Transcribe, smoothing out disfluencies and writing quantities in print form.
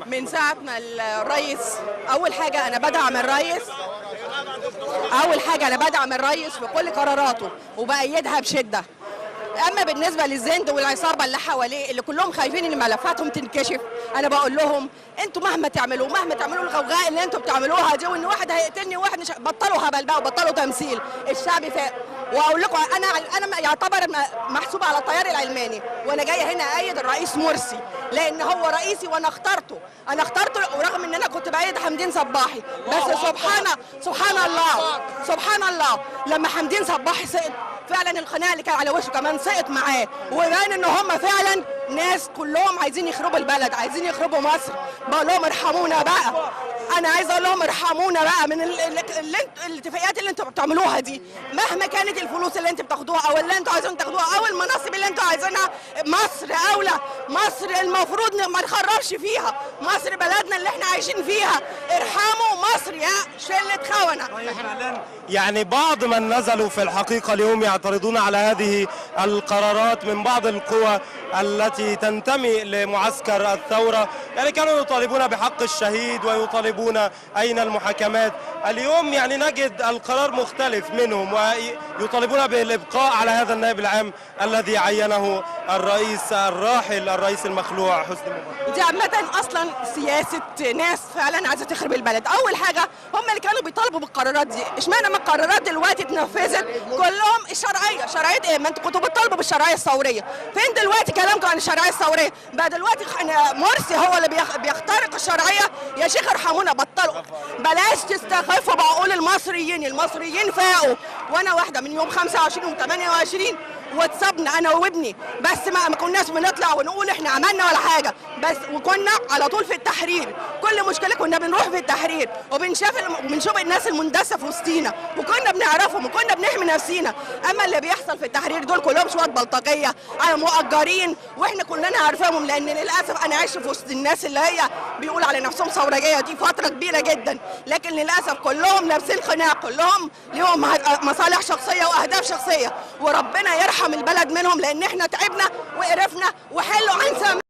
من ساعة ما الرئيس أول حاجة أنا بدعم الرئيس في كل قراراته وبأيدها بشدة. أما بالنسبة للزند والعصابة اللي حواليه اللي كلهم خايفين إن ملفاتهم تنكشف، أنا بقول لهم أنتوا مهما تعملوا الغوغاء اللي أنتوا بتعملوها دي، وإن واحد هيقتلني وواحد مش، بطلوا هبل بقى وبطلوا تمثيل. الشعب فاق. واقول لكم انا يعتبر محسوبه على التيار العلماني، وانا جايه هنا ايد الرئيس مرسي لان هو رئيسي وانا اخترته ورغم ان انا كنت بايد حمدين صباحي، بس سبحان الله لما حمدين صباحي سقط فعلا القناع اللي كان على وشه كمان سقط معاه، وبان ان هم فعلا ناس كلهم عايزين يخربوا البلد، عايزين يخربوا مصر. بقول لهم ارحمونا بقى. انا عايزه اقول لهم ارحمونا بقى من الاتفاقيات اللي انتوا بتعملوها دي، مهما كانت الفلوس اللي انتوا بتاخدوها او اللي انتوا عايزين تاخدوها او المناصب اللي انتوا عايزينها. مصر اولى، مصر المفروض ما نخربش فيها، مصر بلدنا اللي احنا عايشين فيها. ارحموا مصر يا شله خونه. يعني بعض من نزلوا في الحقيقه اليوم يعترضون على هذه القرارات من بعض القوى التي تنتمي لمعسكر الثوره، يعني كانوا يطالبون بحق الشهيد ويطالبون أين المحاكمات. اليوم يعني نجد القرار مختلف منهم ويطالبون بالإبقاء على هذا النائب العام الذي عينه الرئيس الراحل الرئيس المخلوع حسني مبارك. دي عامة أصلا سياسة ناس فعلا عايزة تخرب البلد. أول حاجة هم اللي كانوا بيطالبوا بالقرارات دي، اشمعنى ما القرارات دلوقتي اتنفذت كلهم الشرعية؟ شرعية إيه؟ ما أنتوا كنتوا بتطالبوا بالشرعية الثورية، فين دلوقتي كلامكم عن الشرعية الثورية؟ بقى دلوقتي مرسي هو اللي بيخترق الشرعية. يا شيخ ارحمونا، بطلوا، بلاش تستخفوا بعقول المصريين فاقوا. وانا واحده من يوم 25 و28 واتصابنا انا وابني، بس ما كناش بنطلع ونقول احنا عملنا ولا حاجه، بس وكنا على طول في التحرير. كل مشكله كنا بنروح في التحرير وبنشوف الناس المندسه في وسطينا وكنا بنعرفهم وكنا بنحمي نفسينا. اما اللي بيحصل في التحرير دول كلهم شويه بلطجيه على مؤجرين، واحنا كلنا عارفاهم، لان للاسف انا عايشه في وسط الناس اللي هي بيقول على نفسهم ثورجيه دي فتره كبيره جدا، لكن للاسف كلهم لابسين قناع، كلهم ليهم مصالح شخصيه واهداف شخصيه، وربنا يرحم البلد منهم لان احنا تعبنا وقرفنا وحلوا عن سمع.